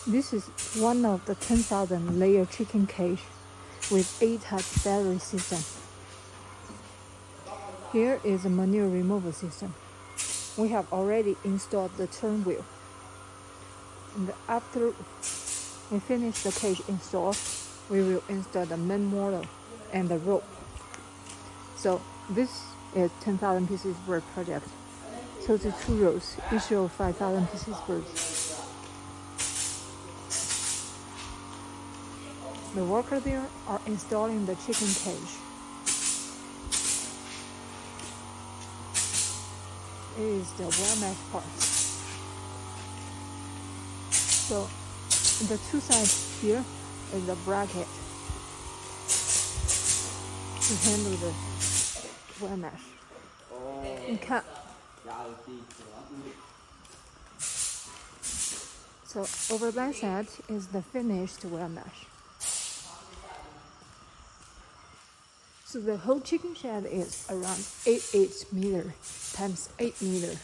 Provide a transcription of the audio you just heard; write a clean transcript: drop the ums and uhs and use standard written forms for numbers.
This is one of the 10,000 layer chicken cage with A-type battery system. Here is a manure removal system. We have already installed the turn wheel. And after we finish the cage install, we will install the main motor and the rope. So this is 10,000 pieces bird project. So the 2 rows, each row 5,000 pieces birds. The workers there are installing the chicken cage. It is the well mesh part. So the 2 sides here is a bracket to handle the well mesh. You can. So over that side is the finished well mesh. So the whole chicken shed is around 8 meter times 8 meter.